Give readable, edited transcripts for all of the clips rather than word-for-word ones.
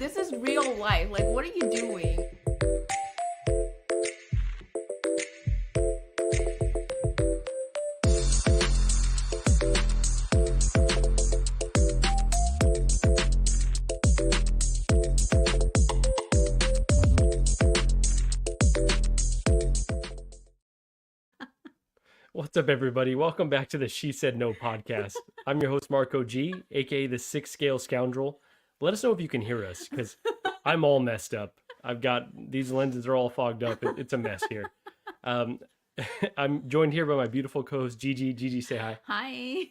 This is real life. Like, what are you doing? What's up, everybody? Welcome back to the She Said No podcast. I'm your host, Marco G, aka the Six Scale Scoundrel. Let us know if you can hear us, because I'm all messed up. I've got these lenses are all fogged up. It's a mess here. I'm joined here by my beautiful co-host, Gigi. Gigi, say hi. Hi.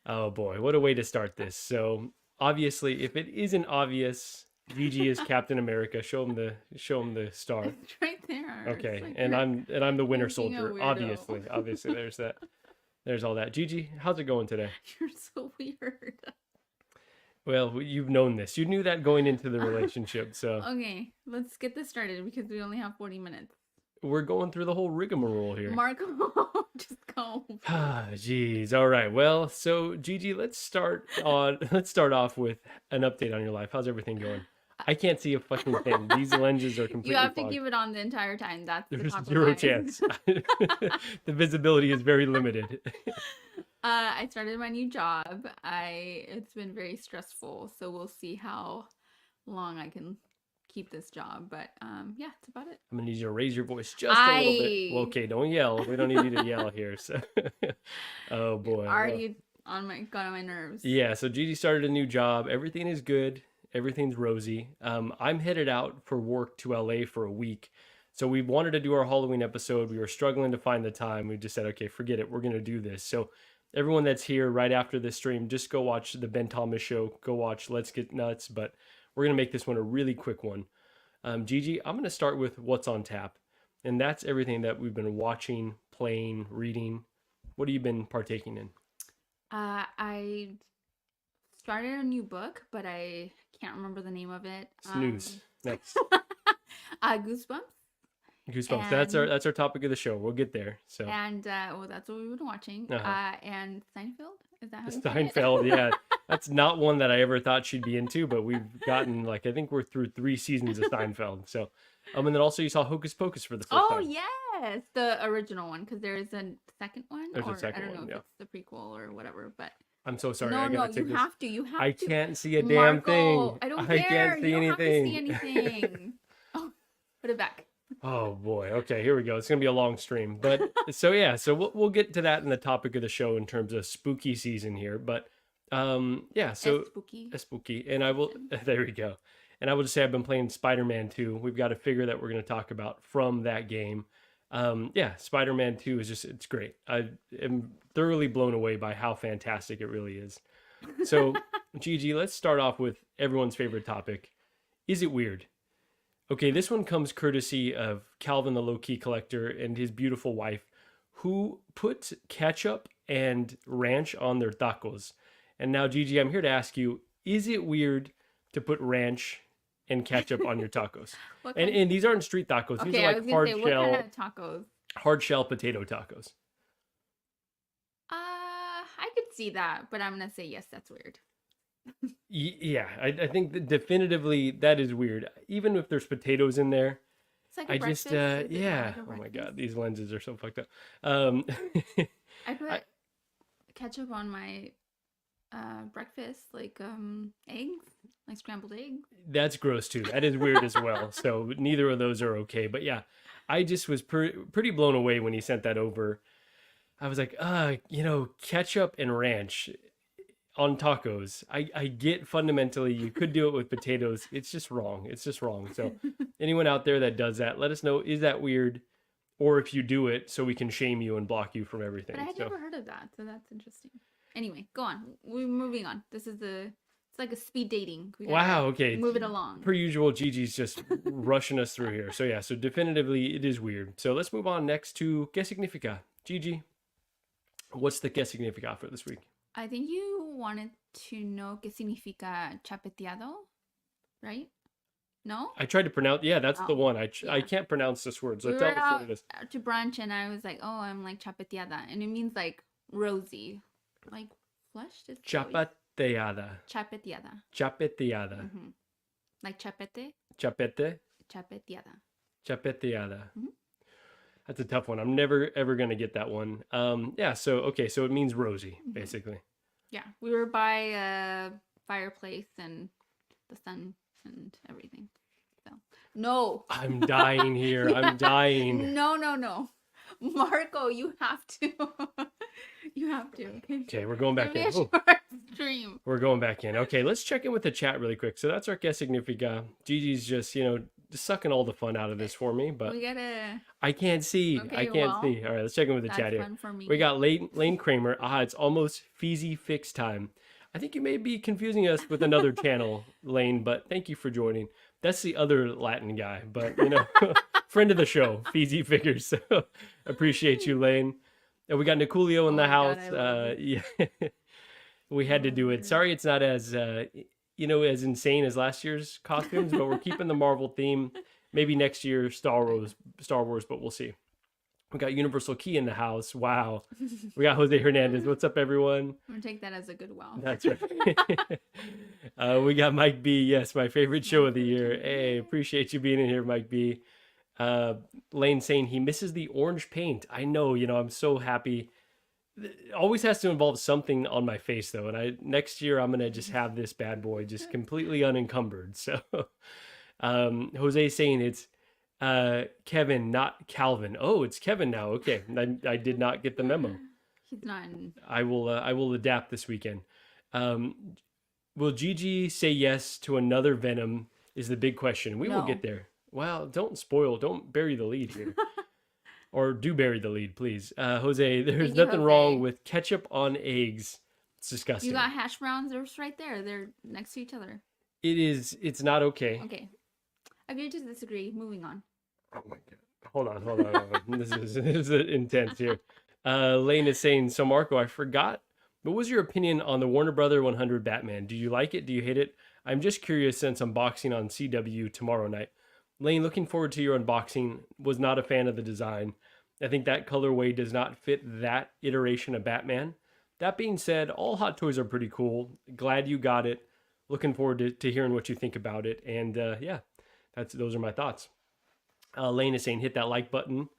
Oh boy, what a way to start this. So obviously, if it isn't obvious, Gigi is Captain America. Show him the star. It's right there. Okay, Like and I'm the Winter being a Soldier. weirdo. Obviously, there's that. There's all that. Gigi, how's it going today? You're so weird. Well, you've known this. You knew that going into the relationship. So Okay, let's get this started because we only have 40 minutes. we're going through the whole rigmarole here. Marco, just go. Ah, jeez. All right. Well, so Gigi, let's start off with an update on your life. How's everything going? I can't see a fucking thing. These lenses are completely You have to fogged. keep it on the entire time. That's the There's zero compromise. chance. The visibility is very limited. I started my new job. It's been very stressful, so we'll see how long I can keep this job. But yeah, that's about it. I'm gonna need you to raise your voice just a little bit. Well, I- okay, don't yell. We don't need you to yell here. So, oh boy. Well, Already got on my nerves. yeah. So Gigi started a new job. Everything is good. Everything's rosy. I'm headed out for work to LA for a week. So we wanted to do our Halloween episode. We were struggling to find the time. We just said, okay, forget it. We're gonna do this. So everyone that's here right after this stream, just go watch the Ben Thomas show. Go watch Let's Get Nuts. But we're gonna make this one a really quick one. Gigi, I'm gonna start with what's on tap, and that's everything that we've been watching, playing, reading. What have you been partaking in? I started a new book, but I can't remember the name of it. Snooze. Next. Goosebumps. Goosebumps. And- That's our topic of the show. We'll get there. So And well, that's what we've been watching. Uh-huh. And Seinfeld. Is that how you say it? Steinfeld, yeah. That's not one that I ever thought she'd be into, but we've gotten I think we're through 3 seasons of Steinfeld. So and then also you saw Hocus Pocus for the first Oh time. yes, the original one, because there is a second one. There's a or second I don't know one, if yeah. it's the prequel or whatever, but I'm so sorry. no, I gotta you take this. have to. You have I to. can't see a damn Marco, thing. I don't I care. can't see you don't anything. have to see anything. Oh, put it back. Oh boy. Okay, here we go. It's gonna be a long stream, but so yeah, so we'll get to that in the topic of the show in terms of spooky season here. But yeah, so It's spooky. spooky, and I will. There we go. And I will just say I've been playing Spider-Man 2. We've got a figure that we're gonna talk about from that game. Yeah, Spider-Man 2 is it's great. I am thoroughly blown away by how fantastic it really is. So Gigi, let's start off with everyone's favorite topic. Is it weird? Okay, this one comes courtesy of Calvin the Low-Key Collector and his beautiful wife, who put ketchup and ranch on their tacos. And now, Gigi, I'm here to ask you, is it weird to put ranch and ketchup on your tacos? What kind- And these aren't street tacos. These okay, are I was like gonna say, what kind of tacos? hard shell potato tacos. I could see that, but I'm gonna say yes, that's weird. Yeah, I think that definitively that is weird. Even if there's potatoes in there, It's like a I breakfast. just Is it yeah. like a Oh my breakfast? god, these lenses are so fucked up. I put I- ketchup on my breakfast, like eggs, like scrambled eggs. That's gross too. That is weird as well. So neither of those are okay. But yeah, I just was pretty blown away when he sent that over. I was like, ketchup and ranch on tacos. I get fundamentally you could do it with potatoes. It's just wrong. It's just wrong. So anyone out there that does that, let us know, is that weird? Or if you do it, so we can shame you and block you from everything. But I had So never heard of that, so that's interesting. Anyway, go on. We're moving on. It's like a speed dating. We gotta wow, okay. Move it along. Per usual, Gigi's just rushing us through here. So yeah, so definitively it is weird. So let's move on next to ¿Qué significa? Gigi, what's the ¿Qué significa for this week? I think you wanted to know qué significa chapeteado, right? No? I tried to pronounce. Yeah, that's the Oh, one. I yeah. can't pronounce this word. So We tell were us what it is. out to brunch and I was like, oh, I'm like chapeteada. And it means like rosy. Like flushed? Is that what you- Chapeteada. Chapeteada. Chapeteada. Mhm. Like chapete, Chapete? chapeteada. Chapeteada. Mhm. That's a tough one. I'm never ever gonna get that one. Yeah. So okay. So it means rosy, Mhm. basically. Yeah, we were by a fireplace and the sun and everything. So no, I'm dying here. you I'm dying. no, Marco, you have to, you have to. Okay, Okay, we're going it's gonna back be in. a Oh, short stream. we're going back in. Okay, let's check in with the chat really quick. So that's our que significa. Gigi's just, just sucking all the fun out of this for me, but We gotta. I can't see. I Okay, can't well, see. All right, let's check in with the chat that's here. fun for me. We got Lane Kramer. It's almost Feezy Fix time. I think you may be confusing us with another channel, Lane, but thank you for joining. That's the other Latin guy, but friend of the show, Feezy Figures. So appreciate you, Lane. And we got Niculio in Oh the my house. God, I love you. Yeah, we had to Oh do my it. Sorry, it's not as as insane as last year's costumes, but we're keeping the Marvel theme. Maybe next year Star Wars, but we'll see. We got Universal Key in the house. Wow. We got Jose Hernandez. What's up, everyone? I'm gonna take that as a good wow. That's right. We got Mike B. Yes, my favorite show of the year. Hey, appreciate you being in here, Mike B. Lane saying he misses the orange paint. I know, I'm so happy. It always has to involve something on my face, though. And next year, I'm going to just have this bad boy just completely unencumbered. So Jose saying it's Kevin, not Calvin. Oh, it's Kevin now. Okay. I did not get the memo. He's not in. I will adapt this weekend. Will Gigi say yes to another Venom is the big question. We will No. get there. Well, don't bury the lead here. Or do bury the lead, please. Jose, there's Thank you, nothing Jose. wrong with ketchup on eggs. It's disgusting. You got hash browns. They're just right there. They're next to each other. It's not okay. Okay. Agree to disagree. Moving on. Oh my God. Hold on. This is intense here. Lane is saying, so Marco, I forgot. What was your opinion on the Warner Brother 100 Batman? Do you like it? Do you hate it? I'm just curious since unboxing on CW tomorrow night. Lane, looking forward to your unboxing. Was not a fan of the design. I think that colorway does not fit that iteration of Batman. That being said, all Hot Toys are pretty cool. Glad you got it. Looking forward to hearing what you think about it. And yeah, those are my thoughts. Lane is saying hit that like button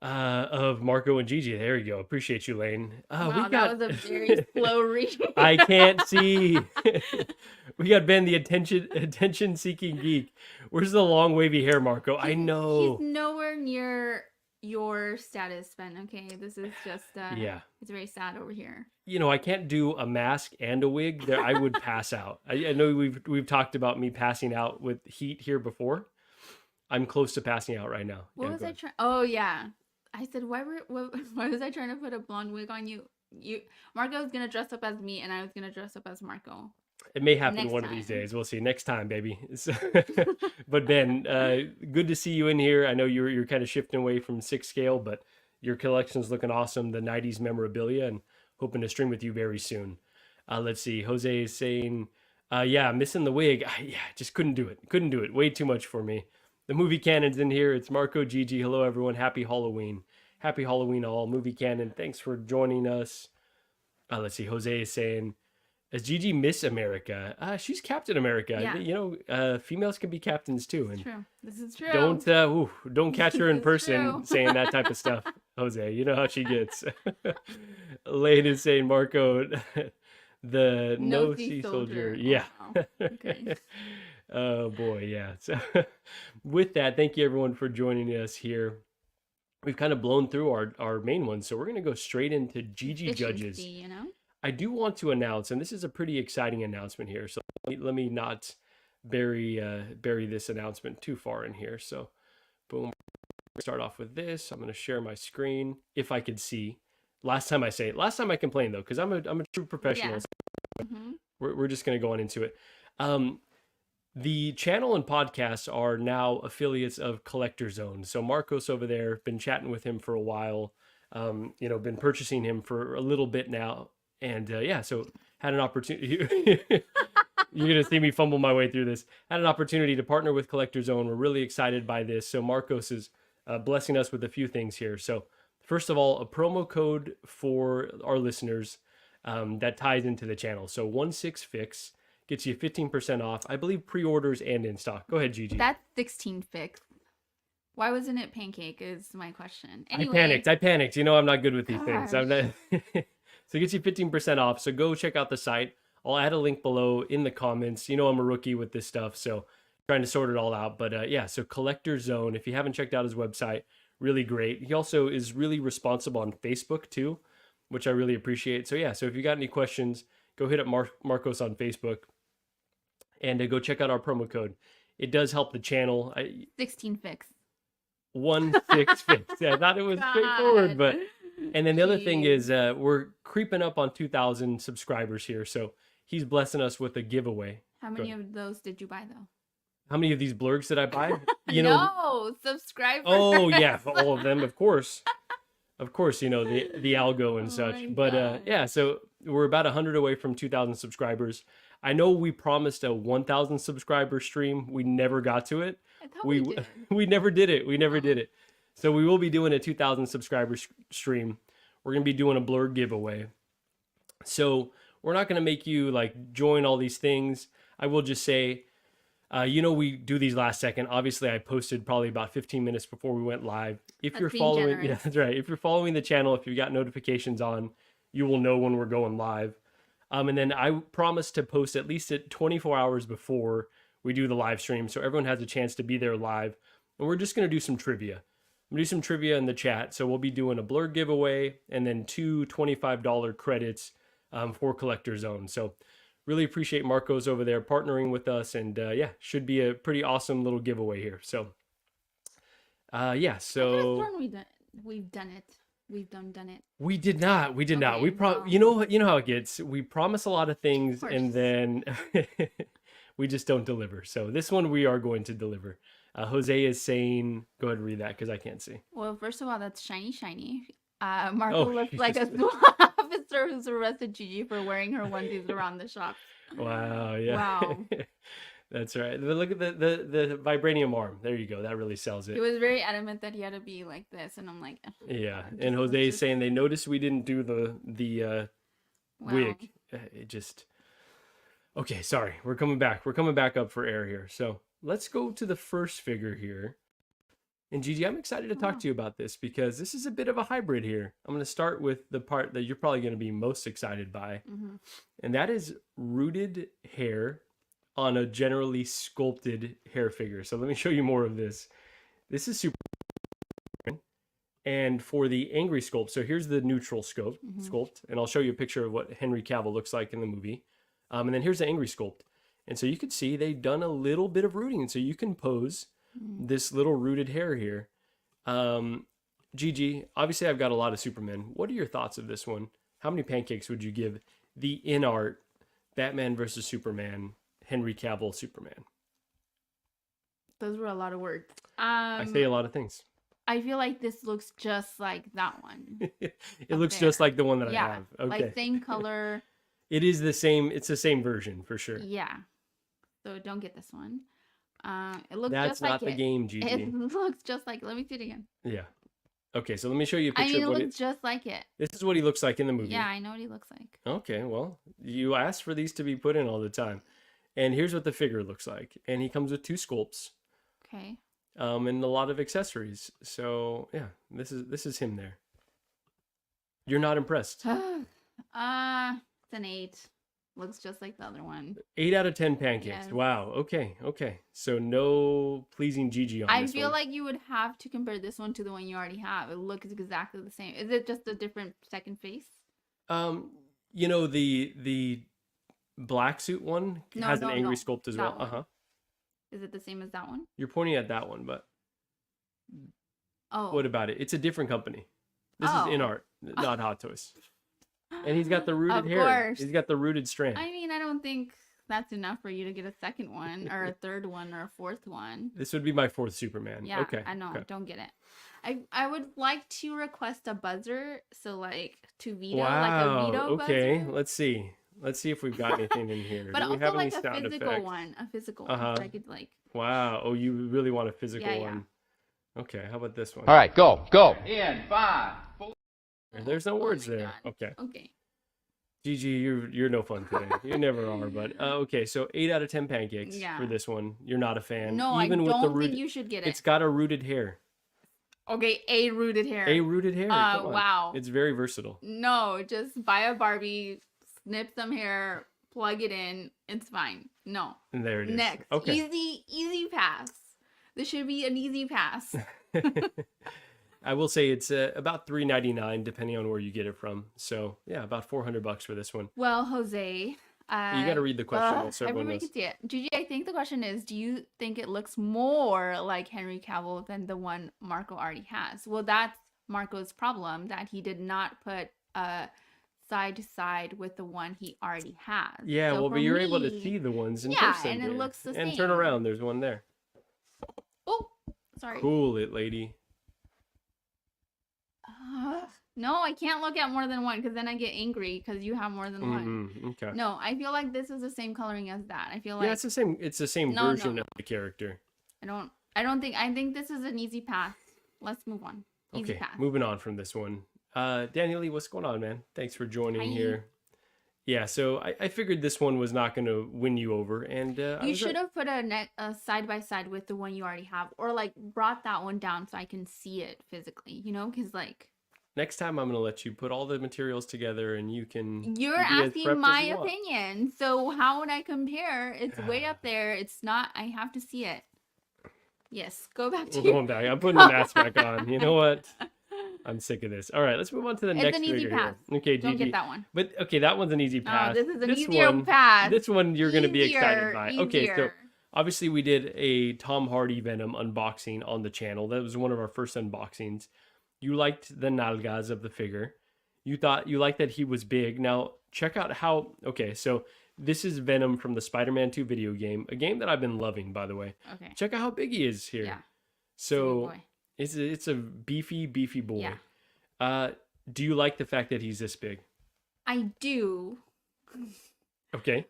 of Marco and Gigi. There you go. Appreciate you, Lane. Wow, that was a very slow read. I can't see. We got Ben, the attention-seeking geek. Where's the long wavy hair, Marco? I know. He's nowhere near your status, Ben. Okay, this is just yeah. It's very sad over here. I can't do a mask and a wig. There, I would pass out. I know we've talked about me passing out with heat here before. I'm close to passing out right now. What was I trying? Oh yeah, I said why was I trying to put a blonde wig on you? Marco was gonna dress up as me, and I was gonna dress up as Marco. It may happen Next one time. of these days. We'll see. Next time, baby. But Ben, good to see you in here. I know you're kind of shifting away from 6 scale, but your collection's looking awesome. The 90s memorabilia, and hoping to stream with you very soon. Let's see. Jose is saying, yeah, missing the wig. Just couldn't do it. Couldn't do it. Way too much for me. The movie canon's in here. It's Marco Gigi. Hello, everyone. Happy Halloween. Happy Halloween, all. Movie canon. Thanks for joining us. Let's see. Jose is saying, is Gigi Miss America? She's Captain America. Yeah. Females can be captains too. And True. This is true. Don't catch her in person true. saying that type of stuff, Jose. You know how she gets. Lane is saying Marco, the no sea soldier. Yeah. Oh, wow. Okay. Oh boy, yeah. So with that, thank you everyone for joining us here. We've kind of blown through our main ones, so we're gonna go straight into Gigi judges. I do want to announce, and this is a pretty exciting announcement here. So let me not bury this announcement too far in here. So boom, start off with this. I'm gonna share my screen if I could see. Last time I complained though, because I'm a true professional. Yeah. So we're just gonna go on into it. The channel and podcast are now affiliates of Collector Zone. So Marcos over there, been chatting with him for a while. Been purchasing him for a little bit now. And so had an opportunity. You're going to see me fumble my way through this. Had an opportunity to partner with Collector Zone. We're really excited by this. So Marcos is blessing us with a few things here. So first of all, a promo code for our listeners that ties into the channel. So 16Fix Gets you 15% off. I believe pre-orders and in stock. Go ahead, Gigi. That's 16 fix. Why wasn't it pancake is my question. Anyway. I panicked. You know I'm not good with these things. I'm Gosh. not. So it gets you 15% off. So go check out the site. I'll add a link below in the comments. You know I'm a rookie with this stuff, so trying to sort it all out. But yeah, so Collector Zone. If you haven't checked out his website, really great. He also is really responsible on Facebook too, which I really appreciate. So yeah, so if you got any questions, go hit up Marcos on Facebook and go check out our promo code. It does help the channel. 16 fix. One fix. Yeah, I thought it was straightforward, but and then the other thing is we're creeping up on 2,000 subscribers here, so he's blessing us with a giveaway. How many of those did you buy though? How many of these blurgs did I buy? No, subscribers. Oh yeah, all of them, of course. Of course, you know, the algo and such. But yeah, so we're about 100 away from 2,000 subscribers. I know we promised a 1,000 subscriber stream. We never got to it. I thought we did. We never did it. We never did it. So we will be doing a 2,000 subscriber stream. We're going to be doing a blurg giveaway. So we're not going to make you like join all these things. I will just say, you know, we do these last second. Obviously, I posted probably about 15 minutes before we went live. If you're following, yeah, that's right. If you're following the channel, if you've got notifications on, you will know when we're going live. And then I promise to post at least at 24 hours before we do the live stream, so everyone has a chance to be there live. And we're just going to do some trivia. I'm going to do some trivia in the chat. So we'll be doing a blurg giveaway and then two $25 credits for Collector Zone. So really appreciate Marco's over there partnering with us. And yeah, should be a pretty awesome little giveaway here. So yeah, so we've done it. We've done it. We did not. We did not. We well. you know how it gets. We promise a lot of things and then we just don't deliver. So this one we are going to deliver. Jose is saying, go ahead and read that because I can't see. Well, first of all, that's shiny. Marco looks like a SWAT officer who's arrested Gigi for wearing her onesies around the shop. Wow. Yeah. Wow. That's right. Look at the vibranium arm. There you go. That really sells it. He was very adamant that he had to be like this, and I'm like, yeah. And Jose is saying they noticed we didn't do the wig. It just. Okay, sorry. We're coming back. We're coming back up for air here. So let's go to the first figure here. And Gigi, I'm excited to talk to you about this because this is a bit of a hybrid here. I'm going to start with the part that you're probably going to be most excited by. Mm-hmm. And that is rooted hair on a generally sculpted hair figure. So let me show you more of this. This is super. And for the angry sculpt, so here's the neutral sculpt, and I'll show you a picture of what Henry Cavill looks like in the movie. And then here's the angry sculpt. And so you can see they've done a little bit of rooting. And so you can pose this little rooted hair here. Gigi, obviously I've got a lot of Supermen. What are your thoughts of this one? How many pancakes would you give the InArt Batman versus Superman, Henry Cavill Superman? Those were a lot of words. I say a lot of things. I feel like this looks just like that one. It looks just like the one that I have. Okay. Like same color. It is the same. It's the same version for sure. Yeah. So don't get this one. It looks That's just like not the game, Gigi. It looks just like. Let me see it again. Yeah. Okay, so let me show you a picture. It looks just like it. This is what he looks like in the movie. Yeah, I know what he looks like. Okay, well, you asked for these to be put in all the time, and here's what the figure looks like. And he comes with two sculpts. Okay. And a lot of accessories. So yeah, this is him there. You're not impressed. It's an 8. Looks just like the other one. 8 out of 10 pancakes. Yes. Wow. Okay. So no pleasing Gigi on this one. I feel like you would have to compare this one to the one you already have. It looks exactly the same. Is it just a different second face? You know the black suit one has an angry sculpt as well. Uh-huh. Is it the same as that one? You're pointing at that one, but what about it? It's a different company. This is InArt, not Hot Toys. And he's got the rooted hair. Course. He's got the rooted strand. I mean, I don't think that's enough for you to get a second one or a third one or a fourth one. This would be my 4th Superman. Yeah, okay. I know. Okay. Don't get it. I would like to request a buzzer. So like to veto, wow. like a veto buzzer. Okay, let's see. Let's see if we've got anything in here. But do we also have like any a sound physical effects? one. A physical one. So I could like. Wow. Oh, you really want a physical one? Okay. How about this one? All right, go. In 5, 4. There's no words there. God. Okay. Okay. Gigi, you're no fun today. You never are. But okay, so 8 out of 10 pancakes for Yeah. this one. You're not a fan, No, I even with the don't think root. you should get it. It's got a rooted hair. Okay, a rooted A hair. rooted hair. Come on, Wow. it's very versatile. No, just buy a Barbie, snip some hair, plug it in. It's fine. No. And there it is. Next. Okay. Easy pass. This should be an easy pass. I will say it's about $3.99 depending on where you get it from. So yeah, about $400 for this one. Well, Jose, You got to read the question so everyone everybody knows. can see it. Gigi, I think the question is, do you think it looks more like Henry Cavill than the one Marco already has? Well, that's Marco's problem, that he did not put side to side with the one he already has. Yeah, So well, for but you're able to me- see the ones in Yeah, person. and it here. looks the And same. turn around, there's one there. Oh, sorry. Cool it, lady. No, I can't look at more than one because then I get angry because you have more than one. Okay. No, I feel like this is the same coloring as that. I feel like Yeah, it's the same. It's the same No, version no. of the character. I think this is an easy pass. Let's move on. Easy Okay, pass. moving on from this one. Daniel Lee, what's going on, man? Thanks for joining Hi. here. Yeah, so I figured this one was not going to win you over, and You should have put a side by side with the one you already have, or like brought that one down so I can see it physically. You know, because like next time I'm going to let you put all the materials together, and you can. you're be as prepped asking as my you want. opinion, so how would I compare? It's way up there. It's not. I have to see it. Yes, go back to We're going back. I'm putting the mask back on. You know what? I'm sick of this. All right, let's move on to the next. It's an easy figure pass. here. Okay, Don't Gigi. get that one. But okay, that one's an easy pass. This is an easier pass. This one you're going to be excited by. Okay, so Easier. obviously we did a Tom Hardy Venom unboxing on the channel. That was one of our first unboxings. You liked the nalgas of the figure. You liked that he was big. Now check out how. Okay, so this is Venom from the Spider-Man 2 video game, a game that I've been loving, by the way. Okay. Check out how big he is here. Yeah. So Boy. it's a beefy boy. Yeah. Do you like the fact that he's this big? I do, Okay.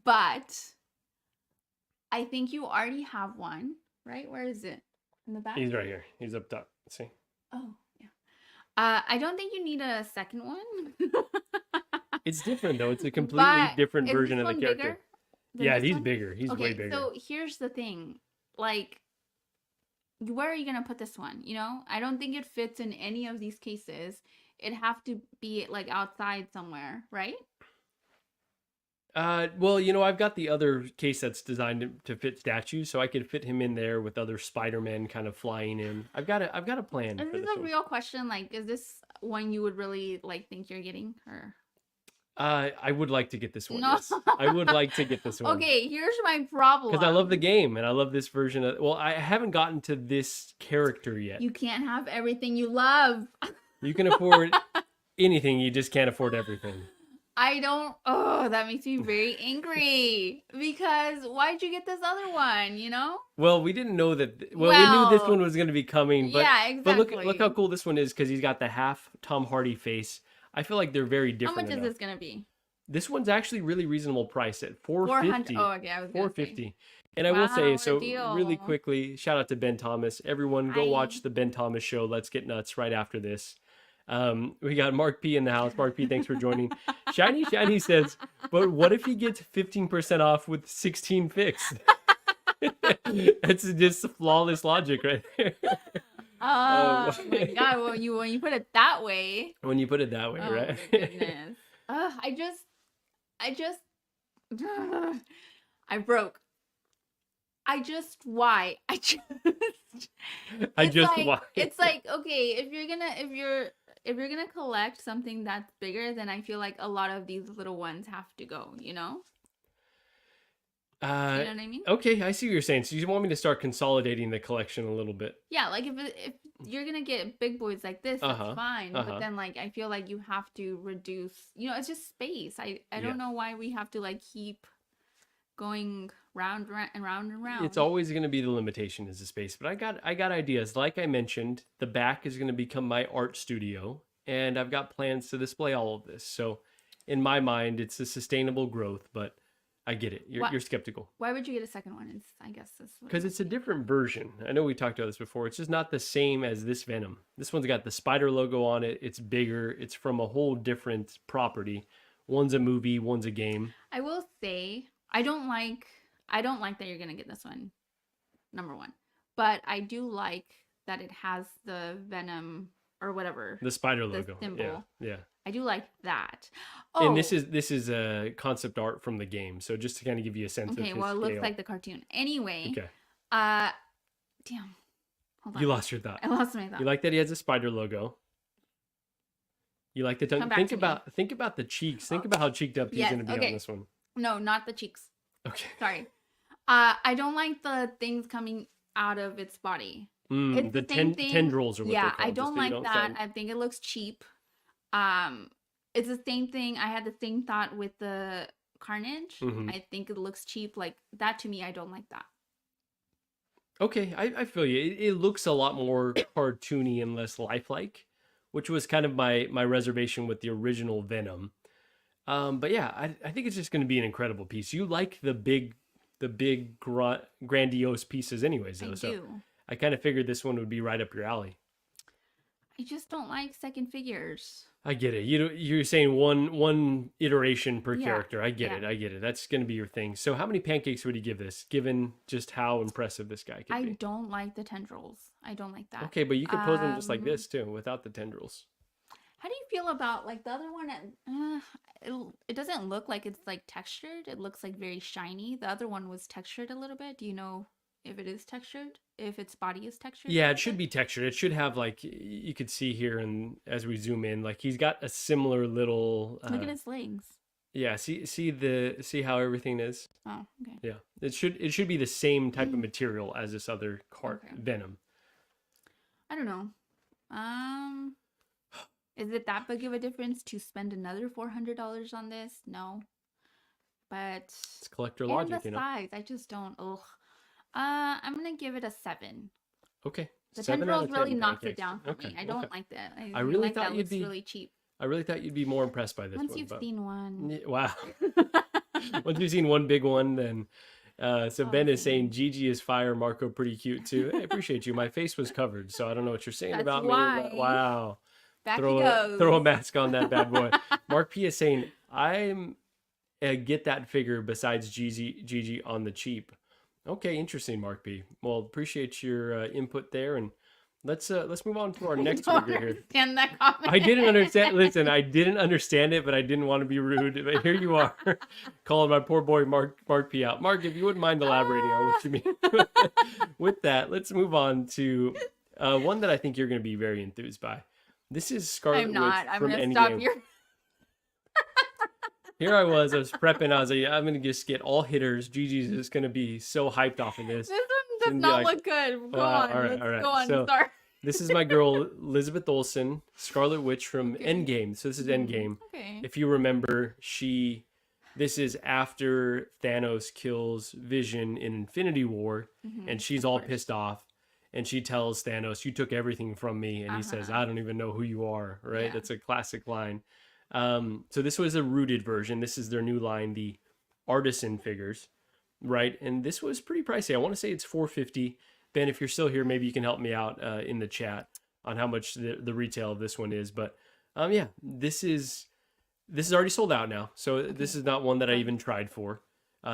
but I think you already have one, right? Where is it? In the back? He's right here. He's up top. See? Oh, yeah. I don't think you need a second one. It's different though. It's a completely But different is version this of the one character. bigger than Yeah, this he's one? bigger. He's Okay, way bigger. so here's the thing. Like, where are you gonna put this one? You know, I don't think it fits in any of these cases. It'd have to be like outside somewhere, right? Well, you know, I've got the other case that's designed to fit statues, so I could fit him in there with other Spider-Man kind of flying in. I've got a plan Is for this this a one. real question? Like, is this one you would really like think you're getting? Or I would like to get this one. No. Yes. I would like to get this one. okay, here's my problem. Because I love the game and I love this version of. Well, I haven't gotten to this character yet. You can't have everything you love. You can afford anything, you just can't afford everything. I don't. Oh, that makes me very angry. Because why'd you get this other one? You know? Well, we didn't know that. Well, we knew this Well, one was going to be coming, but yeah, exactly. but look how cool this one is because he's got the half Tom Hardy face. I feel like they're very How different. much is enough. this gonna be? This one's actually really reasonable price at $400. $450. Oh, okay, I was gonna say. $450. And I will Wow, say, what a so deal. really quickly, shout out to Ben Thomas. Everyone, go Hi. watch the Ben Thomas show. Let's get nuts right after this. We got Mark P in the house. Mark P, thanks for joining. Shiny says, but what if he gets 15% off with 16 fixed? That's just flawless logic right there. Oh my god! When you put it that way. When you put it that way, Oh right? my goodness. I just. I broke. Why? I It's just like, why? It's like, okay, if you're gonna collect something that's bigger, then I feel like a lot of these little ones have to go. You know? You know what I mean? Okay, I see what you're saying. So you want me to start consolidating the collection a little bit? Yeah, like if you're gonna get big boys like this, that's Uh-huh, fine. uh-huh. But then like I feel like you have to reduce. You know, it's just space. I Yeah. don't know why we have to like keep going round and round and round. It's always going to be the limitation is the space, but I got ideas. Like I mentioned, the back is going to become my art studio, and I've got plans to display all of this. So, in my mind, it's a sustainable growth, but I get it. You're skeptical Why would you get a second one? Is I guess this because it's a different version. I know we talked about this before. It's just not the same as this Venom. This one's got the spider logo on it. It's bigger. It's from a whole different property. One's a movie, one's a game. I will say I don't like that you're gonna get this one, number one. But I do like that it has the Venom or whatever, The spider the logo. Yeah, symbol. yeah. I do like that. And Oh, this is a concept art from the game. So just to kind of give you a sense of okay. his Well, it looks scale. like the cartoon. Anyway, Okay. uh, damn. Hold on. You lost your thought. I lost my thought. You like that he has a spider logo. You like the tongue. Come back Think to me. about the cheeks. Think about how cheeked up he's Yes, gonna be okay. on this one. No, not the cheeks. Okay. Sorry. I don't like the things coming out of its body. It's The the same thing. tendrils are what they're Yeah, called. I just don't so you like that. sound- I think it looks cheap. It's the same thing. I had the same thought with the Carnage. Mhm. I think it looks cheap. Like that to me, I don't like that. Okay, I feel you. It looks a lot more cartoony and less lifelike, which was kind of my reservation with the original Venom. But yeah, I think it's just going to be an incredible piece. You like the big grandiose pieces, anyways, I though. So do. I kind of figured this one would be right up your alley. I just don't like second figures. I get it. You're saying one iteration per Yeah, character. I get yeah. it. I get it. That's going to be your thing. So how many pancakes would you give this, given just how impressive this guy could I be? don't like the tendrils. I don't like that. Okay, but you could pose them just like Um, this too, without the tendrils. How do you feel about like the other one? It doesn't look like it's like textured. It looks like very shiny. The other one was textured a little bit. Do you know if it is textured? If its body is textured? a Yeah, it little should bit? be textured. It should have like you could see here, and as we zoom in, like he's got a similar little. Look at his legs. Yeah, see how everything is. Oh, okay. Yeah, it should be the same type of material as this other cart Okay. Venom. I don't know. Is it that big of a difference to spend another $400 on this? No. But It's collector and logic, the you know. size, I just don't. Ugh. I'm gonna give it a 7. Okay, The 7 out tendrils of really 10 knocks it pancakes. down for Okay, me. I don't okay. like that. I I really feel like thought that you'd looks be. really cheap. I really thought you'd be more impressed by this Once one. you've But seen one. wow, once you've seen one big one, then. So Ben is Okay. saying Gigi is fire, Marco pretty cute too. I appreciate you. My face was covered, so I don't know what you're saying That's about me. why. But wow. Back he Throw a goes. mask on that bad boy. Mark P is saying I'm get that figure besides Gigi on the cheap. Okay, interesting, Mark P. Well, appreciate your input there, and let's move on to our I next don't figure here. understand that comment. I didn't understand. Listen, I didn't understand it, but I didn't want to be rude. But here you are, calling my poor boy Mark P out. Mark, if you wouldn't mind elaborating on what you mean. With that, let's move on to one that I think you're going to be very enthused by. This is Scarlet I'm not. Witch I'm from gonna stop Endgame. your. Here I was prepping. I was like, I'm going to just get all hitters. Gigi's just going to be so hyped off of this. This one does gonna be not like, look good. Go wow, on. all right, Let's all right. go on. So, Start. This is my girl, Elizabeth Olsen, Scarlet Witch from Okay. Endgame. So this is Endgame. Okay. If you remember, this is after Thanos kills Vision in Infinity War, and she's of all course. pissed off. And she tells Thanos, "You took everything from me," and he says, Uh-huh. "I don't even know who you are." Right? Yeah. That's a classic line. So this was a rooted version. This is their new line, the artisan figures, right? And this was pretty pricey. I want to say it's $450. Ben, if you're still here, maybe you can help me out in the chat on how much the retail of this one is. But yeah, this is already sold out now. So this is not one that I even tried for.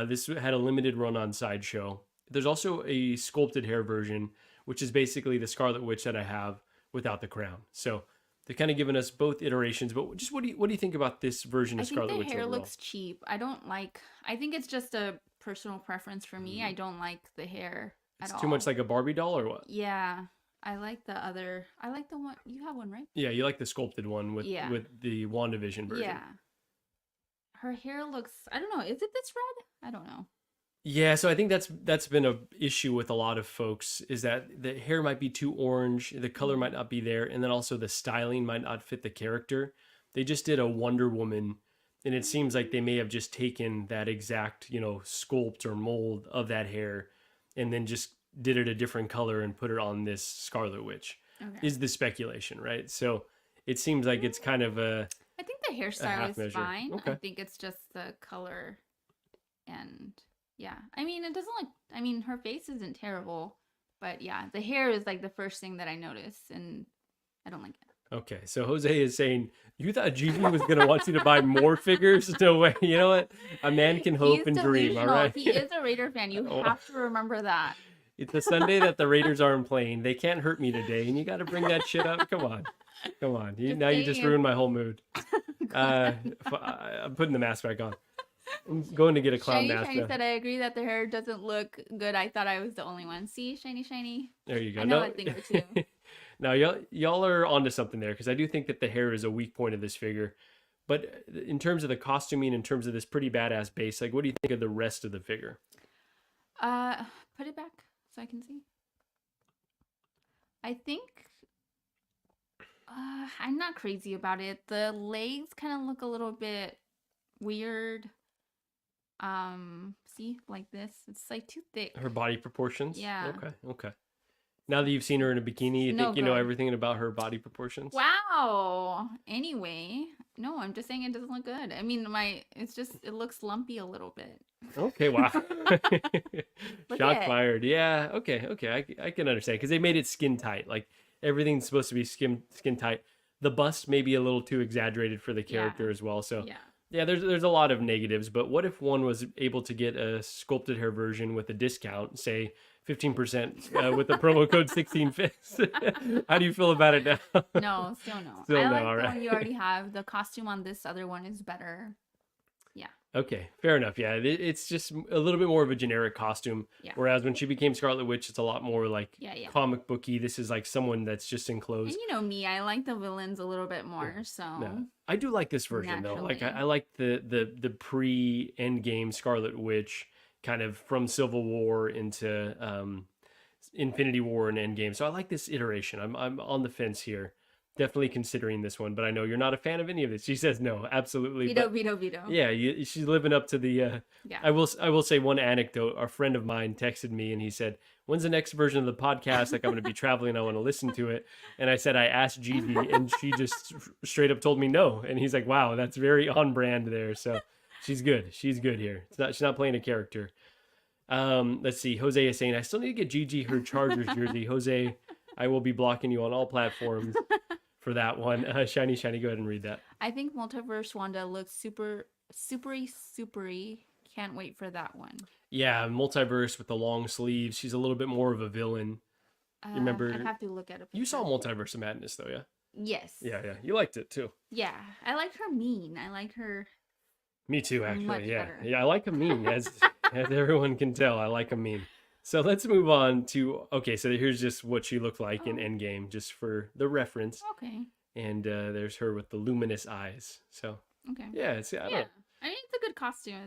This had a limited run on Sideshow. There's also a sculpted hair version, which is basically the Scarlet Witch that I have without the crown. So they're kind of giving us both iterations. But just what do you think about this version I of think Scarlet the Witch hair overall? looks cheap. I don't like. I think it's just a personal preference for me. I don't like the hair at It's all. too much like a Barbie doll, or what? Yeah, I like the other. I like the one you have one, right? Yeah, you like the sculpted one with Yeah. the WandaVision version. Yeah. Her hair looks. I don't know. Is it this red? I don't know. Yeah, so I think that's been a issue with a lot of folks, is that the hair might be too orange, the color might not be there, and then also the styling might not fit the character. They just did a Wonder Woman, and it seems like they may have just taken that exact, sculpt or mold of that hair and then just did it a different color and put it on this Scarlet Witch. Okay. Is the speculation, right? So it seems like it's kind of I think the hairstyle half is measure. fine. I Okay. think it's just the color, and yeah. I mean, it doesn't look. I mean, her face isn't terrible, but yeah, the hair is like the first thing that I notice, and I don't like it. okay. So Jose is saying You thought Gigi was gonna want you to buy more figures? No way. You know what? A man can He's hope and dream. All delusional. right. He is a Raider fan. You Oh, have to remember that. it's a Sunday that the Raiders aren't playing. They can't hurt me today, and you got to bring that shit up. Come on, come on. Just Now you just saying. ruined my whole mood. Uh, I'm putting the mask back on. I'm going to get a clown Shiny mask Shiny now. said, I agree that the hair doesn't look good. I thought I was the only one. See, Shiny Shiny? There you go. I know No, a thing or two. now y'all are onto something there because I do think that the hair is a weak point of this figure. But in terms of the costuming, in terms of this pretty badass base, like what do you think of the rest of the figure? Uh, Put it back so I can see. I think I'm not crazy about it. The legs kind of look a little bit weird. See, like this. It's like too thick. Her body proportions? Yeah. Okay. Now that you've seen her in a bikini, you No think you know good. everything about her body proportions? Wow. Anyway, no, I'm just saying it doesn't look good. I mean, it looks lumpy a little bit. Okay, wow. Look Shot at it. fired. Yeah, okay. I can understand because they made it skin tight. Like everything's supposed to be skin tight. The bust may be a little too exaggerated for the character Yeah. as well. So Yeah. yeah, there's a lot of negatives. But what if one was able to get a sculpted hair version with a discount, say 15% with the promo code 16fits? How do you feel about it now? No, still no. Still I no, like all the right. one you already have. The costume on this other one is better. Yeah. Okay, fair enough. Yeah, it's just a little bit more of a generic costume. Yeah. Whereas when she became Scarlet Witch, it's a lot more like Yeah. comic booky. This is like someone that's just in And clothes. you know me, I like the villains a little bit more. So No, I do like this version though. Like Naturally. I like the pre Endgame Scarlet Witch kind of from Civil War into Infinity War and Endgame. So I like this iteration. I'm on the fence here. Definitely considering this one, but I know you're not a fan of any of this. She says no, absolutely. veto, But veto. yeah, she's living up to the. Yeah. I will say one anecdote. A friend of mine texted me and he said, "When's the next version of the podcast? Like I'm going to be traveling. I want to listen to it." And I said I asked Gigi, and she just straight up told me no. And he's like, "Wow, that's very on brand there." So she's good. She's good here. She's not playing a character. Let's see. Jose is saying I still need to get Gigi her Chargers jersey. Jose, I will be blocking you on all platforms for that one. Shiny, go ahead and read that. I think Multiverse Wanda looks supery. Can't wait for that one. Yeah, multiverse with the long sleeves. She's a little bit more of a villain. You remember? I have to look at it. You saw Multiverse of Madness though, yeah? Yes. Yeah. You liked it too. Yeah. I like her mean. I like her. Me too, actually. Much Yeah. better. Yeah, I like a mean, as everyone can tell. I like a mean. So let's move on to so here's just what she looked like in Endgame, just for the reference. Okay. And there's her with the luminous eyes. So Okay. yeah, I don't know. I mean, it's a good costume.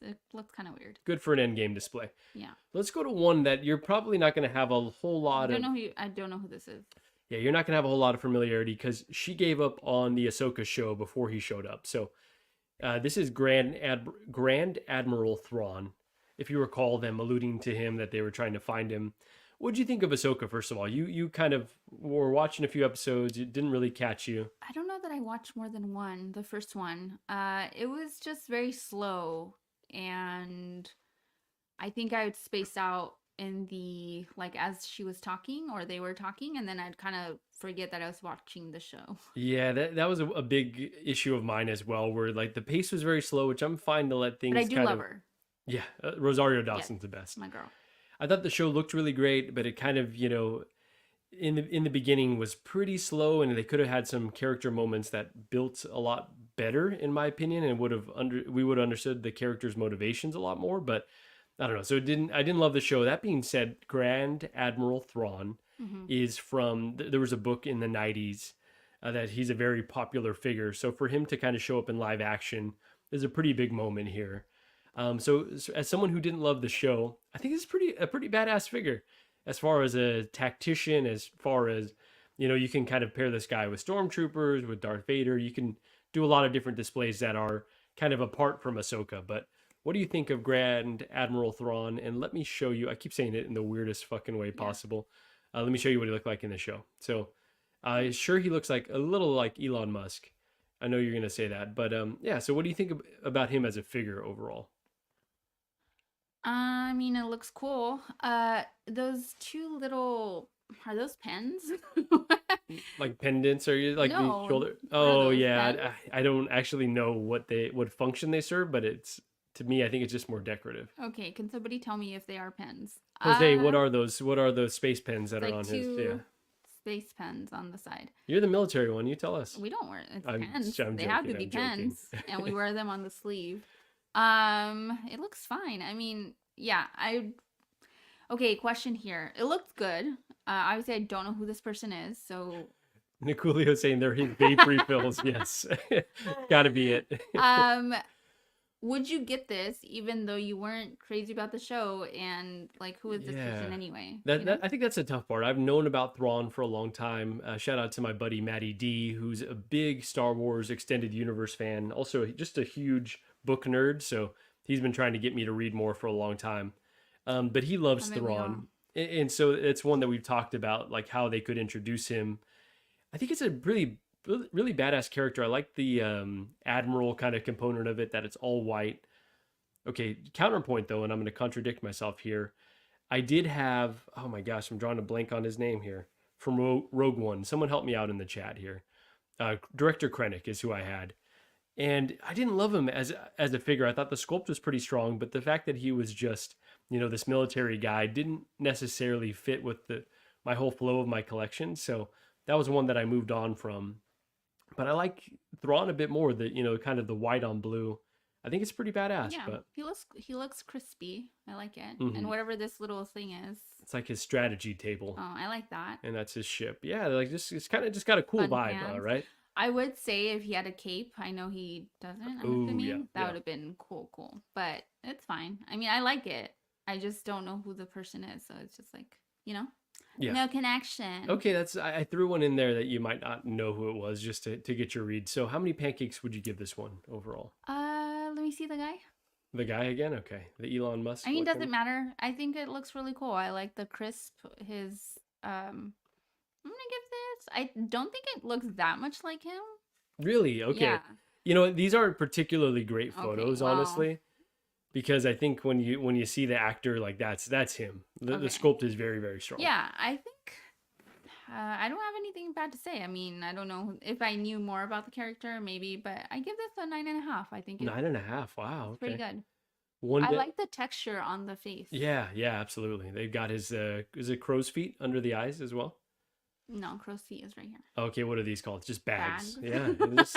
It looks kind of weird. Good for an Endgame display. Yeah. Let's go to one that you're probably not going to have a whole lot of. I don't know who this is. Yeah, you're not going to have a whole lot of familiarity because she gave up on the Ahsoka show before he showed up. So this is Grand Admiral Thrawn. If you recall them alluding to him that they were trying to find him. What did you think of Ahsoka, first of all? You kind of were watching a few episodes. It didn't really catch you. I don't know that I watched more than one. The first one. It was just very slow, and I think I would space out in the as she was talking or they were talking, and then I'd kind of forget that I was watching the show. Yeah, that was a big issue of mine as well, where the pace was very slow, which I'm fine to let things. But I do love her. Yeah, Rosario Dawson's the best. My girl. I thought the show looked really great, but it kind of, in the beginning was pretty slow, and they could have had some character moments that built a lot better, in my opinion, and we would have understood the characters' motivations a lot more. But I don't know. So I didn't love the show. That being said, Grand Admiral Thrawn is from. There was a book in the 90s that he's a very popular figure. So for him to kind of show up in live action is a pretty big moment here. So as someone who didn't love the show, I think it's a pretty badass figure as far as a tactician, as far as, you can kind of pair this guy with stormtroopers, with Darth Vader. You can do a lot of different displays that are kind of apart from Ahsoka. But what do you think of Grand Admiral Thrawn? And let me show you, I keep saying it in the weirdest fucking way possible. Let me show you what he looked like in the show. So sure, he looks like a little like Elon Musk. I know you're going to say that, but yeah. So what do you think about him as a figure overall? I mean, it looks cool. Those two little Are those pens? Like pendants, or you like the No. shoulder? What are Oh those yeah, pens? I don't actually know what function they serve, but it's to me, I think it's just more decorative. Okay, can somebody tell me if they are pens? Jose, what are those? What are those space pens It's that are like on his? Yeah, two space pens on the side. you're the military one. You tell us. We don't wear it's I'm pens. I'm They have to joking. be I'm joking. pens, and we wear them on the sleeve. It looks fine. I mean, yeah, I okay, question here. It looks good. Obviously I don't know who this person is, so Nicolio saying they're his vape refills. Yes, got to be it. um would you get this even though you weren't crazy about the show and like who is this Yeah. person anyway, That, you know? that I think that's a tough part. I've known about Thrawn for a long time. Shout out to my buddy Matty D, who's a big Star Wars extended universe fan. Also, just a huge book nerd. So he's been trying to get me to read more for a long time. But he loves Haven't we all? Thrawn, and so it's one that we've talked about, like how they could introduce him. I think it's a really badass character. I like the admiral kind of component of it, that it's all white. Okay, counterpoint though, and I'm going to contradict myself here. I did have, oh my gosh, I'm drawing a blank on his name here, from Rogue One. Someone help me out in the chat here. Director Krennic is who I had, and I didn't love him as a figure. I thought the sculpt was pretty strong, but the fact that he was just, this military guy didn't necessarily fit with the my whole flow of my collection. So that was one that I moved on from. But I like Thrawn a bit more. The kind of the white on blue. I think it's pretty badass. Yeah, But he looks crispy. I like it. And mhm, whatever this little thing is. it's like his strategy table, Oh, I like that. and that's his ship. Yeah, like just it's kind of just got a cool Fun vibe, pants. right? I would say if he had a cape, I know he doesn't, I'm Oh yeah, assuming, that yeah, would have been cool. But it's fine. I mean, I like it. I just don't know who the person is, so it's just like, you know, yeah. no connection. Okay, I threw one in there that you might not know who it was, just to get your read. So how many pancakes would you give this one overall? Let me see the guy. The guy again? Okay, the Elon Musk I mean, looking. doesn't matter. I think it looks really cool. I like the crisp. I'm gonna give this. I don't think it looks that much like him. Really? Okay. Yeah. These aren't particularly great Okay. photos, Well. honestly, because I think when you see the actor, like that's him. The Okay. sculpt is very, very strong. Yeah. I think. I don't have anything bad to say. I mean, I don't know if I knew more about the character, maybe, but I give this a 9.5. I think it's 9.5. Wow. pretty Okay. good. One I day. like the texture on the face. Yeah, yeah, absolutely. They've got his is it crow's feet under the eyes as well? No, crow's feet is right here. Okay, what are these called? Just bags. Bags. Yeah,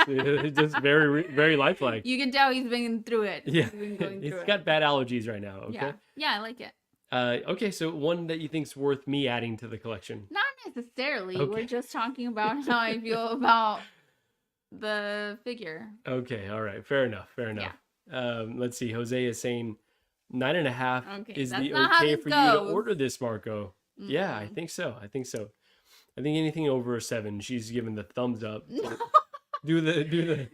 it's just very very lifelike. You can tell he's been through it. Yeah, He's been going it's through got it. bad allergies right now. Yeah. Okay. Yeah, I like it. Okay, so one that you think's worth me adding to the collection. Not necessarily. Okay. We're just talking about how I feel about the figure. Okay, all right, fair enough, fair enough. Let's see. Jose is saying 9.5 Okay, is that's the not how okay this for you to goes. order this, Marco. Yeah, I Mm-mm. think so. I think so. I think anything over a 7, she's giving the thumbs up. No. Do the.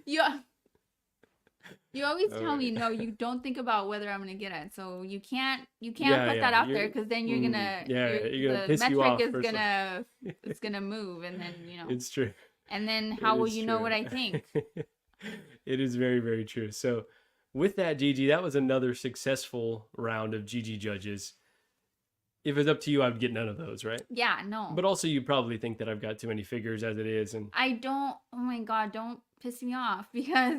You always All tell me right. no, you don't think about whether I'm gonna get it. So you can't Yeah, put yeah. that out there You're because then you're gonna you're gonna the piss you metric off is for some. gonna it's gonna move and then It's true. and then It how will is you know what true. I think? It is very, very true. So, with that, Gigi, that was another successful round of Gigi judges. If it's up to you, I would get none of those, right? Yeah, no. But also, you probably think that I've got too many figures as it is, and I don't oh my god, don't piss me off because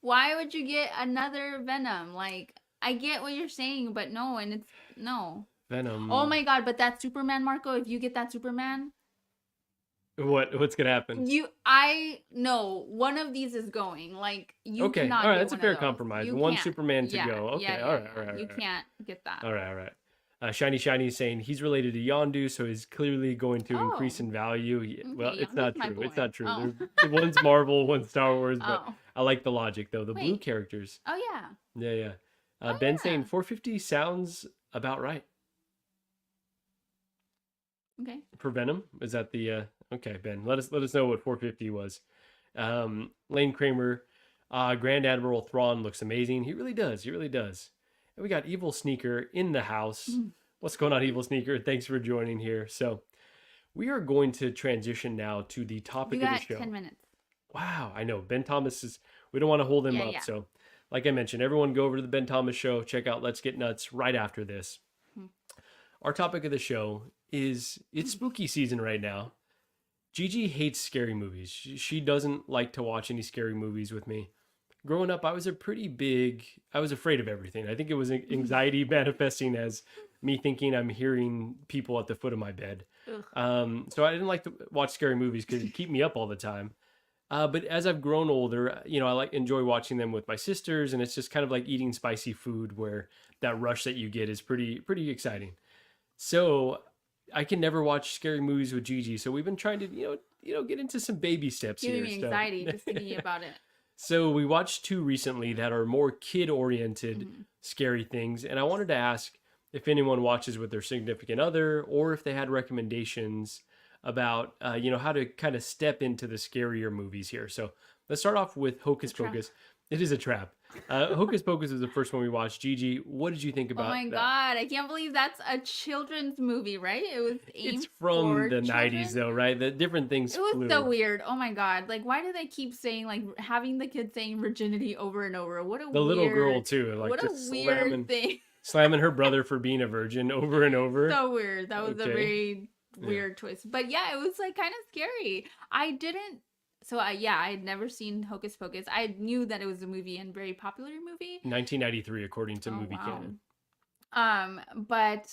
why would you get another Venom? Like I get what you're saying, but no, and it's no. Venom. Oh my god, but that Superman, Marco, if you get that Superman, What's gonna happen? I know one of these is going. Like you Okay, cannot all right, get that's a one fair of those. compromise. You One can't. Superman to Yeah, go. Okay, yeah, all yeah, right, all yeah. right, You all right. can't get that. All right, all right. Shiny is saying he's related to Yondu, so he's clearly going to increase Oh, in value. Well, okay, it's Yondu's not my true. It's boy. not true. Oh, One's Marvel, one's Star Wars, but oh, I like the logic though. The blue wait. characters. Oh yeah. Yeah, yeah. Oh Ben saying yeah. 450 sounds about right Okay. for Venom. Is that the okay, Ben? Let us know what 450 was. Lane Kramer, Grand Admiral Thrawn looks amazing. He really does. He really does. And we got Evil Sneaker in the house. Mm. What's going on, Evil Sneaker? Thanks for joining here. So we are going to transition now to the You topic of the got show. 10 minutes. Wow, I know. Ben Thomas is, we don't want to hold him Yeah, up. yeah. So, like I mentioned, everyone go over to the Ben Thomas show. Check out Let's Get Nuts right after this. Hmm. Our topic of the show is it's spooky season right now. Gigi hates scary movies. She doesn't like to watch any scary movies with me. Growing up, I was afraid of everything. I think it was anxiety manifesting as me thinking I'm hearing people at the foot of my bed. Ugh. So I didn't like to watch scary movies because it keep me up all the time. But as I've grown older, I enjoy watching them with my sisters, and it's just kind of like eating spicy food where that rush that you get is pretty exciting. So I can never watch scary movies with Gigi. So we've been trying to, get into some baby steps Giving here. me anxiety just thinking about it. So we watched two recently that are more kid-oriented Mhm. scary things, and I wanted to ask if anyone watches with their significant other, or if they had recommendations about, how to kind of step into the scarier movies here. So let's start off with Hocus trap. Pocus. It is a trap. Hocus Pocus is the first one we watched. Gigi, what did you think Oh about my that? God, I can't believe that's a children's movie, right? It was aimed It's from for the 90s, children. though, right? The different things It was flew. so weird. Oh my God. Like, why do they keep saying, like, having the kids saying virginity over and over? What a The little girl, weird, too, like what a just weird thing. slamming her brother for being a virgin over and over. So weird. That was a Okay. very Yeah. weird twist. But yeah, it was like kind of scary. I didn't. So I had never seen Hocus Pocus. I knew that it was a movie and very popular movie. 1993, according to Oh, movie wow. canon. But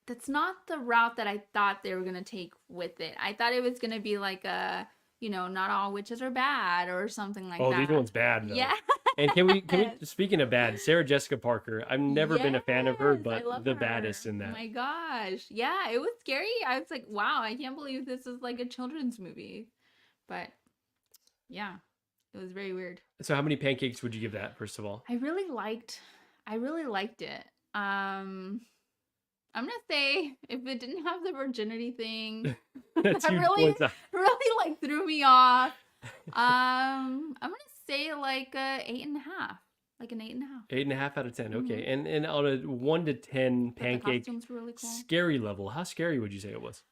that's not the route that I thought they were gonna take with it. I thought it was gonna be like a, not all witches are bad or something like Oh, that. these one's bad though. Yeah. And can we speaking of bad, Sarah Jessica Parker. I've never been a fan of her, Yes, I but love the her. baddest in Oh that. my gosh. Yeah, it was scary. I was like, wow, I can't believe this is like a children's movie. But yeah, it was very weird. So how many pancakes would you give that, first of all? I really liked it. I'm gonna say if it didn't have the virginity thing, That's that huge really points out. like threw me off. I'm gonna say like a 8.5. Like an 8.5. 8.5 out of 10. Okay. Mhm. And on a 1 to 10 But the pancake costumes were really cool. scary level, how scary would you say it was?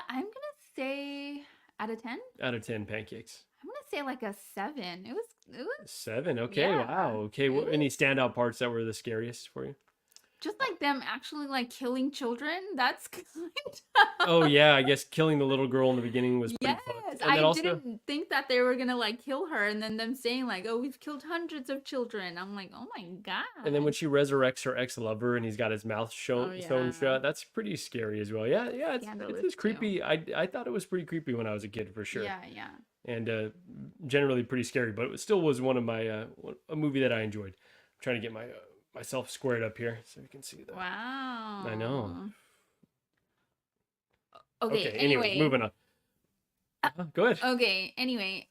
I'm gonna say out of 10. Out of 10 pancakes. I'm gonna say like a 7. It was 7. Okay. Yeah. Wow. Okay. It Any standout parts that were the scariest for you? just like them actually like killing children. That's kind Oh yeah, I guess killing the little girl in the beginning was pretty Yes, fun. And I then also, didn't think that they were gonna like kill her, and then them saying like, "Oh, we've killed hundreds of children." I'm like, "Oh my God!" and then when she resurrects her ex-lover and he's got his mouth sewn yeah. shut, that's pretty scary as well. Yeah, yeah, it's Scandalous, just too. creepy. I thought it was pretty creepy when I was a kid for sure, Yeah. and generally pretty scary. But it still was one of my a movie that I enjoyed. I'm trying to get myself squared up here so you can see that. Wow. I know. Okay. Anyways, moving on. Go ahead. Okay. Anyway,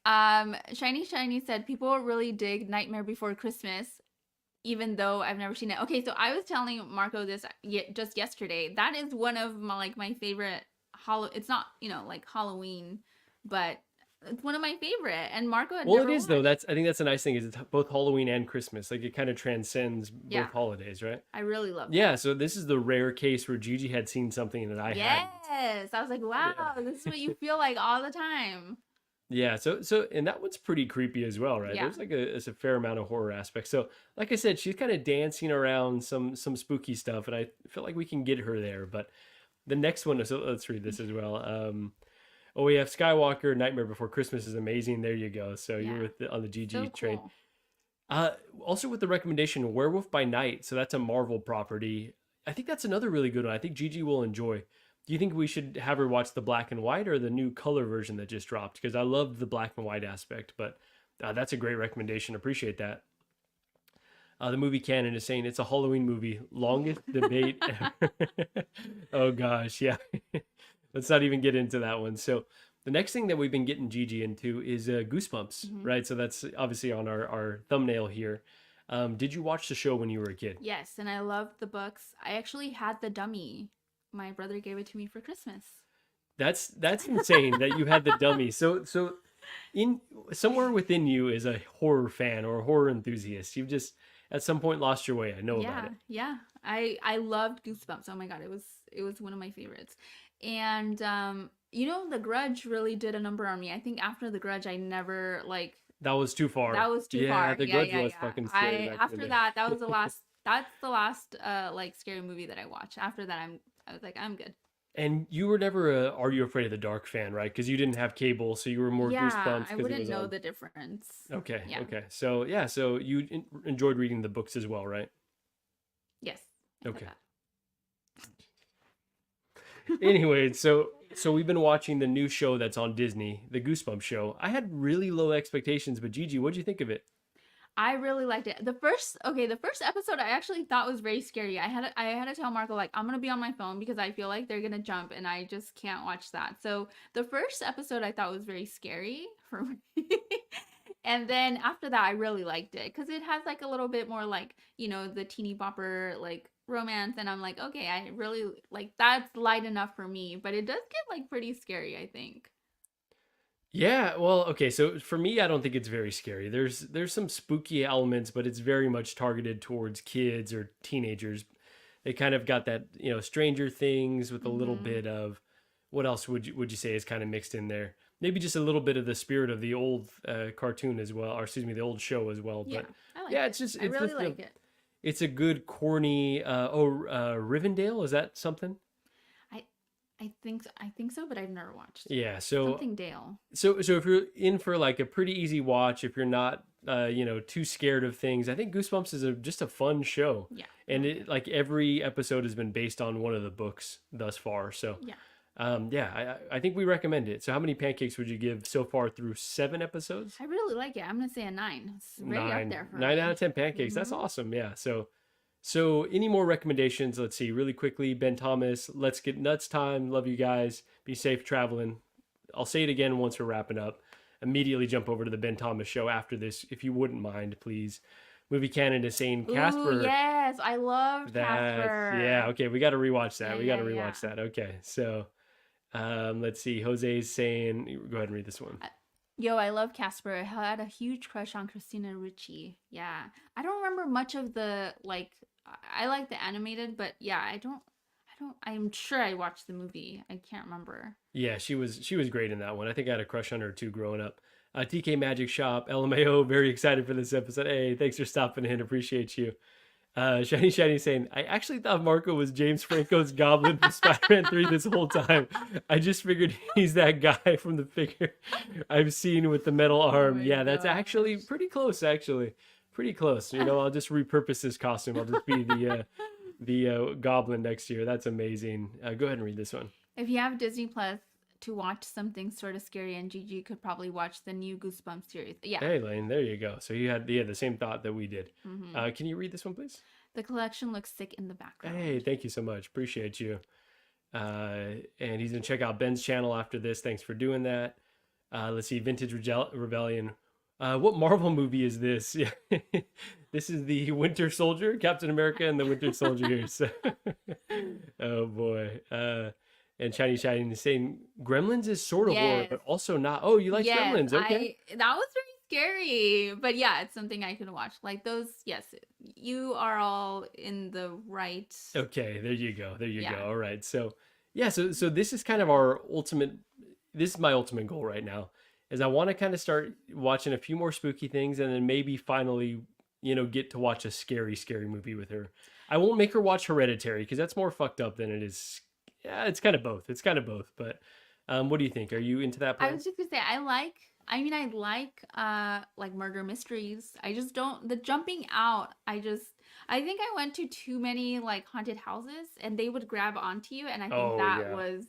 Shiny said people really dig Nightmare Before Christmas, even though I've never seen it. Okay, so I was telling Marco this just yesterday. That is one of my favorite It's not like Halloween, but it's one of my favorite. And Marco had Well, never it is though. watched. I think that's a nice thing is it's both Halloween and Christmas. Like it kind of transcends Yeah. both holidays, right? I really love it. Yeah. So this is the rare case where Gigi had seen something that I hadn't. Yes, I was like, wow, this is what you feel like all the time. Yeah, so and that one's pretty creepy as well, right? Yeah. There's like a fair amount of horror aspect. So, like I said, she's kind of dancing around some spooky stuff, and I feel like we can get her there. But the next one, so let's read this as well. We have Skywalker, Nightmare Before Christmas is amazing. There you go. So Yeah. you're on the GG So train. cool. Also with the recommendation, Werewolf by Night. So that's a Marvel property. I think that's another really good one. I think Gigi will enjoy. Do you think we should have her watch the black and white or the new color version that just dropped? Because I loved the black and white aspect, but that's a great recommendation. Appreciate that. The movie canon is saying it's a Halloween movie. Longest debate ever. Oh gosh, yeah. Let's not even get into that one. So the next thing that we've been getting Gigi into is Goosebumps, Mhm. right? So that's obviously on our thumbnail here. Did you watch the show when you were a kid? Yes, and I loved the books. I actually had the dummy. My brother gave it to me for Christmas. That's insane that you had the dummy. So in somewhere within you is a horror fan or a horror enthusiast. You've just at some point lost your way. I know about it. Yeah. I loved Goosebumps. Oh my God, it was one of my favorites. And The Grudge really did a number on me. I think after The Grudge, I never like That was too far. that was too far. Yeah, The Grudge was fucking scary. back in After the day. that, that was the last. That's the last like scary movie that I watched. After that, I was like, I'm good. And you were never a Are You Afraid of the Dark fan, right? Because you didn't have cable, so you were more Yeah, Goosebumps I because it wouldn't was know on. the difference. Okay, Yeah. okay. So yeah, so you enjoyed reading the books as well, right? Yes, I said Okay. that. Anyway, so we've been watching the new show that's on Disney, the Goosebumps show. I had really low expectations, but Gigi, what'd you think of it? I really liked it. The first episode I actually thought was very scary. I had to tell Marco like I'm gonna be on my phone because I feel like they're gonna jump and I just can't watch that. So the first episode I thought was very scary for me. And then after that I really liked it because it has like a little bit more like, you know, the teeny bopper like romance and I'm like, okay, I really like that's light enough for me, but it does get like pretty scary, I think. Yeah, well, okay, so for me, I don't think it's very scary. There's some spooky elements, but it's very much targeted towards kids or teenagers. They kind of got that, Stranger Things with a little Mhm. bit of what else would you say is kind of mixed in there? Maybe just a little bit of the spirit of the old cartoon as well, or excuse me, the old show as well. Yeah, But I yeah, liked it's it. just I it's really just like it. it's a good corny. Rivendell, is that something? I I think so, but I've never watched. Yeah, so Something Dale. so if you're in for like a pretty easy watch, if you're not too scared of things, I think Goosebumps is just a fun show, Yeah, I and like it. it like every episode has been based on one of the books thus far. So Yeah. yeah, I think we recommend it. So how many pancakes would you give so far through 7 episodes? I really like it. I'm gonna say a 9. It's very up Nine, there for 9 out of me. 10 pancakes. That's Mhm. awesome. Yeah. So any more recommendations? Let's see, really quickly. Ben Thomas, Let's Get Nuts time. Love you guys. Be safe traveling. I'll say it again once we're wrapping up. Immediately jump over to the Ben Thomas show after this, if you wouldn't mind, please. Movie Canon is saying Ooh, Casper. yes. I loved That's yeah. Casper. Okay, we got to rewatch Yeah, that. We got yeah, to yeah. rewatch that. Okay, so let's see. Jose's saying, go ahead and read this one. Uh, Yo, I love Casper. I had a huge crush on Christina Ricci. Yeah. I don't remember much of the like I like the animated, but yeah, I'm sure I watched the movie. I can't remember. Yeah, she was great in that one. I think I had a crush on her too growing up. TK Magic Shop, LMAO, very excited for this episode. Hey, thanks for stopping in. Appreciate you. Shiny saying, I actually thought Marco was James Franco's Goblin from Spider-Man 3 this whole time. I just figured he's that guy from the figure I've seen with the metal Oh arm. my Yeah, that's actually gosh. pretty close, actually. Pretty close. I'll just repurpose this costume. I'll just be the Goblin next year. That's amazing. Go ahead and read this one. If you have Disney Plus to watch something sort of scary, and Gigi could probably watch the new Goosebumps series. Yeah. Hey, Lane, there you go. So you had the same thought that we did. Hmm. Can you read this one, please? The collection looks sick in the Hey, background. thank you so much. Appreciate you. And he's gonna check out Ben's channel after this. Thanks for doing that. Let's see, Rebellion. What Marvel movie is this? Yeah, this is the Winter Soldier, Captain America, and the Winter Soldier here. So, oh boy. And Shiny is saying Gremlins is sort of horror, Yes. but also not. Oh, you like Yes. Gremlins? Okay. I that was very scary. But yeah, it's something I could watch. Like those, yes, you are all in the right. Okay, there you go. There you go. Yeah. All right. So, yeah, so this is kind of our ultimate this is my ultimate goal right now. Is I want to kind of start watching a few more spooky things and then maybe finally, get to watch a scary movie with her. I won't make her watch Hereditary because that's more fucked up than it is. Yeah, it's kind of both. It's kind of both, but what do you think? Are you into that I plan? was just gonna say I like murder mysteries. I just don't the jumping out. I think I went to too many like haunted houses and they would grab onto you and I think Oh, that yeah. was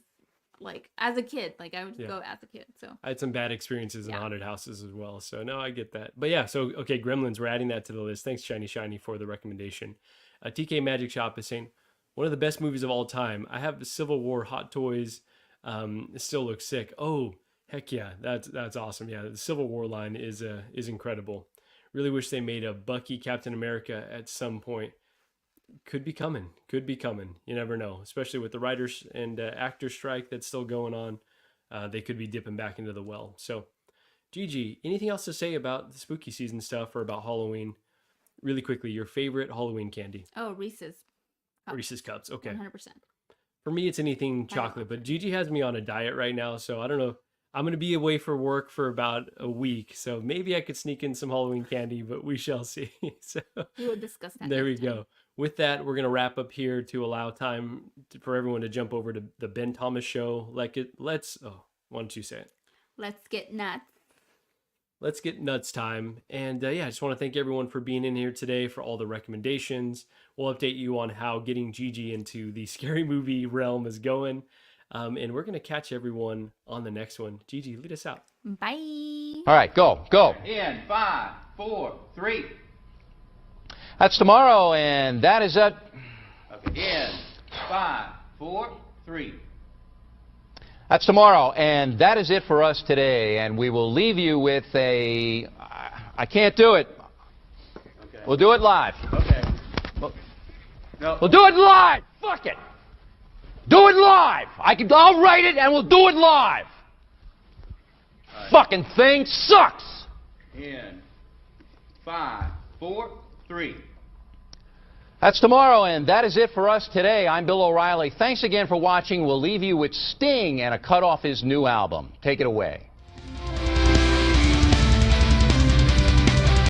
like as a kid, like I would Yeah. go as a kid. So I had some bad experiences in yeah. haunted houses as well. So no, I get that. But yeah, so okay, Gremlins, we're adding that to the list. Thanks, Shiny, for the recommendation. TK Magic Shop is saying one of the best movies of all time. I have the Civil War Hot Toys. It still looks sick. Oh, heck yeah, that's awesome. Yeah, the Civil War line is incredible. Really wish they made a Bucky Captain America at some point. Could be coming. Could be coming. You never know. Especially with the writers and actor strike that's still going on, they could be dipping back into the well. So, Gigi, anything else to say about the spooky season stuff or about Halloween? Really quickly, your favorite Halloween candy? Oh, Reese's cups. Reese's Cups. Okay. 100%. For me, it's anything I love chocolate. But it. Gigi has me on a diet right now, so I don't know. I'm gonna be away for work for about a week, so maybe I could sneak in some Halloween candy, but we shall see. So We will discuss that there we next time. go. with that, we're going to wrap up here to allow time for everyone to jump over to the Ben Thomas Show. Oh, why don't you say it? Let's get nuts. Let's get nuts time. And I just want to thank everyone for being in here today, for all the recommendations. We'll update you on how getting Gigi into the scary movie realm is going. And we're going to catch everyone on the next one. Gigi, lead us out. Bye. All right, go. In 5, 4, 3. That's tomorrow, and that is it. Okay. In 5, 4, 3. That's tomorrow, and that is it for us today. And we will leave you with a... I can't do it. Okay. We'll do it live. Okay. No. We'll do it live. Fuck it. Do it live. I'll write it, and we'll do it live. Right. Fucking thing sucks. In 5, 4, 3. That's tomorrow, and that is it for us today. I'm Bill O'Reilly. Thanks again for watching. We'll leave you with Sting and a cut off his new album. Take it away.